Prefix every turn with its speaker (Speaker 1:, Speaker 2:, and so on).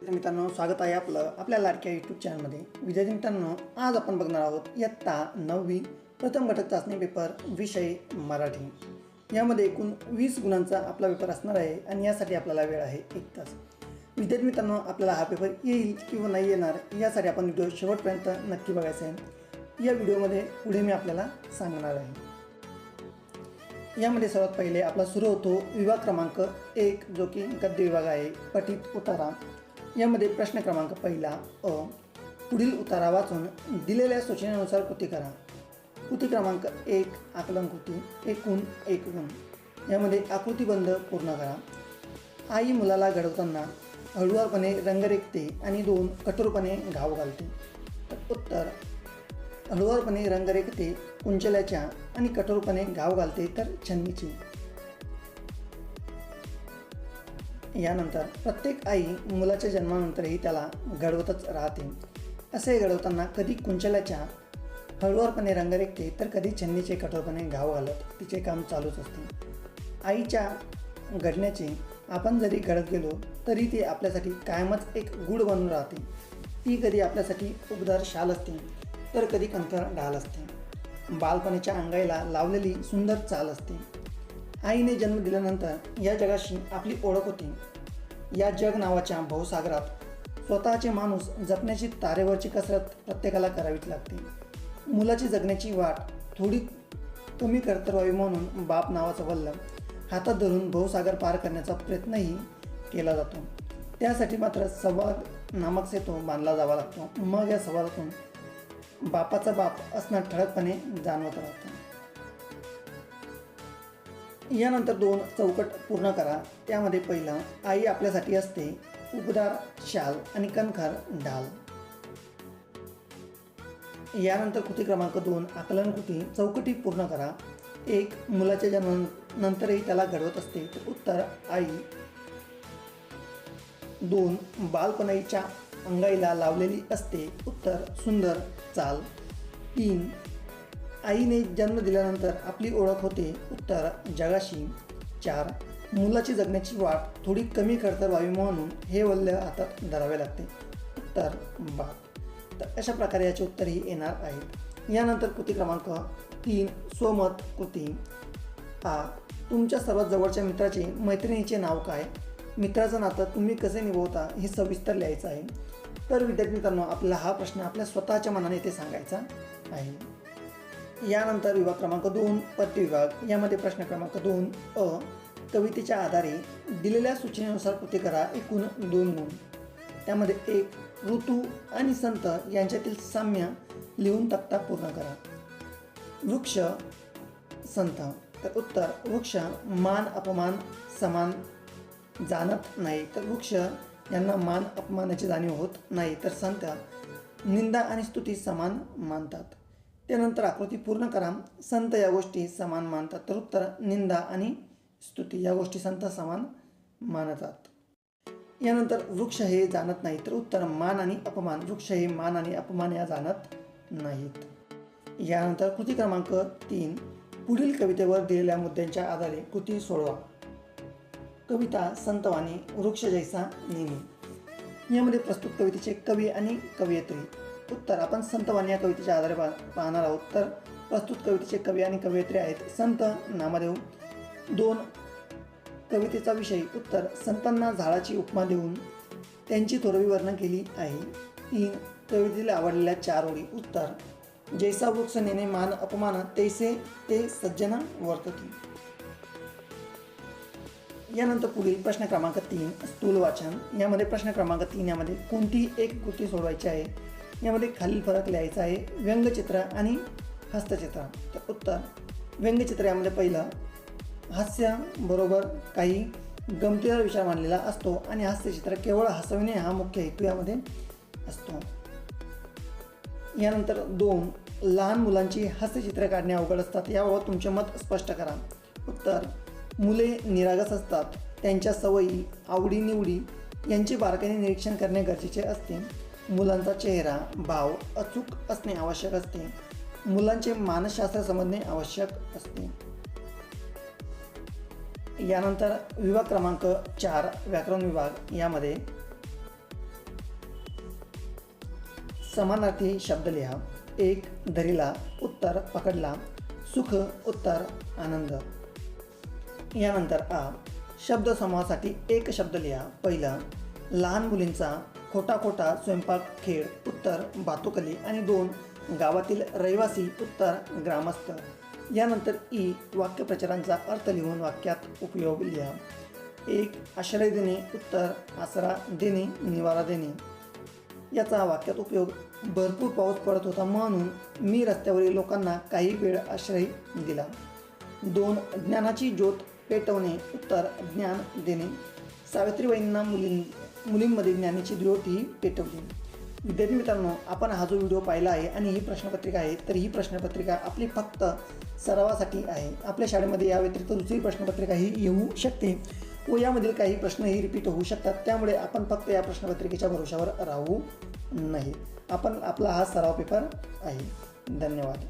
Speaker 1: मित्रांनो, स्वागत आहे आपल्या लाडक्या यूट्यूब चॅनलमध्ये. विद्यार्थी मित्रांनो, आज आपण बघणार आहोत इयत्ता 9वी प्रथम घटक चाचणी पेपर विषय मराठी. यामध्ये एकूण 20 गुणांचा आपला पेपर असणार आहे आणि यासाठी आपल्याला वेळ आहे 1 तास. विद्यार्थी मित्रांनो, आपल्याला हा पेपर येईल किंवा नाही येणार यासाठी आपण व्हिडिओ शेवटपर्यंत नक्की बघायचा आहे. या व्हिडिओमध्ये पुढे मी आपल्याला सांगणार आहे. यामध्ये सर्वात पहिले आपला सुरू होतो विभाग क्रमांक 1, जो की गद्य विभाग आहे. पठित उतारा. यामध्ये प्रश्न क्रमांक पहिला अ. पुढील उतारा वाचून दिलेल्या सूचनेनुसार कृती करा. कृती क्रमांक 1 आकलन कृती. एकूण 1 गुण. यामध्ये आकृतीबंध पूर्ण करा. आई मुलाला घडवताना हळुवारपणे रंग रेखते आणि 2 कठोरपणे घाव घालते. तर उत्तर हळुवारपणे रंग रेखते कुंचल्याच्या आणि कठोरपणे घाव घालते तर छन्नीची. यानंतर प्रत्येक आई मुलाच्या जन्मानंतरही त्याला घडवतच राहते. असे घडवताना कधी कुंचल्याच्या हळुवारपणे रंग रेखते तर कधी छन्नीचे कठोरपणे घाव घालत तिचे काम चालूच असते. आईच्या घडण्याचे आपण जरी घडत गेलो तरी ती आपल्यासाठी कायमच एक गूढ बनून राहते. ती कधी आपल्यासाठी उबदार शाल असते तर कधी कंकर ढाल असते. बालपणीच्या अंगाईला लावलेली सुंदर चाल असते. आईने जन्म दिल्यानंतर या जगाशी आपली ओळख होती. या जग नावाच्या भवसागरात स्वतःचे माणूस जपण्याची तारेवरची कसरत प्रत्येकाला करावीच लागते. मुलाची जगण्याची वाट थोडी कमी कर्तव्यावी म्हणून बाप नावाचा वल्लभ हातात धरून भवसागर पार करण्याचा प्रयत्नही केला जातो. त्यासाठी मात्र संवाद नामक सेतू बांधला जावा लागतो. मग या संवादातून बापाचा बाप असणं ठळकपणे जाणवत राहतं. यानंतर 2 चौकट पूर्ण करा. त्यामध्ये पहिलं आई आपल्यासाठी असते उबदार शाल आणि कणखर ढाल. यानंतर कृती क्रमांक 2 आकलन कृती. चौकटी पूर्ण करा. 1 मुलाच्या जन्मानंतरही त्याला घडवत असते तर उत्तर आई. 2 बालपणीच्या अंगाईला लावलेली असते. उत्तर सुंदर चाल. 3 आईने जन्म दिल्यानंतर आपली ओळख होते. उत्तर जगाशी. 4 मुलाची जगण्याची वाट थोडी कमी खडतर व्हावी म्हणून हे वल्य हातात धरावे लागते. उत्तर बाप. तर अशा प्रकारे याचे उत्तरही येणार आहेत. यानंतर कृती क्रमांक 3 स्वमत कृती. आ. तुमच्या सर्वात जवळच्या मित्राचे मैत्रिणीचे नाव काय? मित्राचं नातं तुम्ही कसे निभवता हे सविस्तर लिहायचं आहे. तर विद्यार्थी मित्रांनो, आपल्याला हा प्रश्न आपल्या स्वतःच्या मनाने ते सांगायचा आहे. यानंतर विभाग क्रमांक 2 पद्य विभाग. यामध्ये प्रश्न क्रमांक 2 अ. कवितेच्या आधारे दिलेल्या सूचनेनुसार कृती करा. एकूण 2 गुण. त्यामध्ये 1 ऋतू आणि संत यांच्यातील साम्य लिहून तक्ता पूर्ण करा. वृक्ष संत. तर उत्तर वृक्ष मान अपमान समान जाणत नाही तर वृक्ष यांना मान अपमानाची जाणीव होत नाही तर संत निंदा आणि स्तुती समान मानतात. त्यानंतर आकृती पूर्ण करा. संत या गोष्टी समान मानतात तर उत्तर निंदा आणि स्तुती या गोष्टी संत समान मानतात. यानंतर वृक्ष हे जाणत नाही तर उत्तर मान आणि अपमान. वृक्ष हे मान आणि अपमान या जाणत नाहीत. यानंतर कृती क्रमांक 3 पुढील कवितेवर दिलेल्या मुद्द्यांच्या आधारे कृती सोडवा. कविता संतवाणी वृक्ष जैसा नेहमी. यामध्ये प्रस्तुत कवितेचे कवी आणि कवयित्री. उत्तर आपण संतवाणी या कवितेच्या आधारे पाहणार आहोत. तर प्रस्तुत कवितेचे कवी आणि कवयित्री आहेत संत नामदेव. 2 कवितेचा विषय. उत्तर संतांना झाडाची उपमा देऊन त्यांची थोरवी वर्णन केली आहे. 3 कवितेला आवडलेल्या 4 ओळी. उत्तर जैसा वृक्ष नेणे मान अपमान तैसे ते सज्जन वर्तती. यानंतर पुढील प्रश्न क्रमांक 3 स्थूल वाचन. यामध्ये प्रश्न क्रमांक 3 यामध्ये कोणती एक कृती सोडवायची आहे. यामध्ये खालील फरक लिहायचा आहे. व्यंगचित्र आणि हस्तचित्र. तर उत्तर व्यंगचित्र यामध्ये पहिलं हास्य बरोबर काही गमतीदार विचार मांडलेला असतो आणि हास्यचित्र केवळ हसविणे हा मुख्य हेतू यामध्ये असतो. यानंतर 2 लहान मुलांची हास्यचित्र काढणे अवघड असतात. याबाबत तुमचे मत स्पष्ट करा. उत्तर मुले निरागस असतात. त्यांच्या सवयी आवडीनिवडी यांचे बारकाईने निरीक्षण करणे गरजेचे असते. मुलांचा चेहरा भाव अचूक असणे आवश्यक असते. मुलांचे मानसशास्त्र समजणे आवश्यक असते. यानंतर विभाग क्रमांक 4 व्याकरण विभाग. यामध्ये समानार्थी शब्द लिहा. 1 धरिला, उत्तर पकडला. सुख, उत्तर आनंद. यानंतर आ शब्दसमूहासाठी एक शब्द लिहा. पहिला लहान मुलींचा खोटा खोटा स्वयंपाक खेळ, उत्तर भातुकली. आणि 2 गावातील रहिवासी, उत्तर ग्रामस्थ. यानंतर ई वाक्यप्रचारांचा अर्थ लिहून वाक्यात उपयोग लिहा. 1 आश्रय देणे, उत्तर आसरा देणे, निवारा देणे. याचा वाक्यात उपयोग भरपूर पाऊस पडत होता म्हणून मी रस्त्यावरील लोकांना काही वेळ आश्रय दिला. 2 ज्ञानाची ज्योत पेटवणे, उत्तर ज्ञान देणे. सावित्रीबाईंना मुलींमध्ये ज्ञानाची ज्योत ही पेटवली. विद्यार्थी मित्रांनो, आपण हा जो व्हिडिओ पाहिला आहे आणि ही प्रश्नपत्रिका आहे, तर ही प्रश्नपत्रिका आपली फक्त सरावासाठी आहे. आपल्या शाळेमध्ये या व्यतिरिक्त दुसरी प्रश्नपत्रिका ही येऊ शकते व यामधील काही प्रश्नही रिपीट होऊ शकतात. त्यामुळे आपण फक्त या प्रश्नपत्रिकेच्या भरोशावर राहू नये. आपला हा सराव पेपर आहे. धन्यवाद.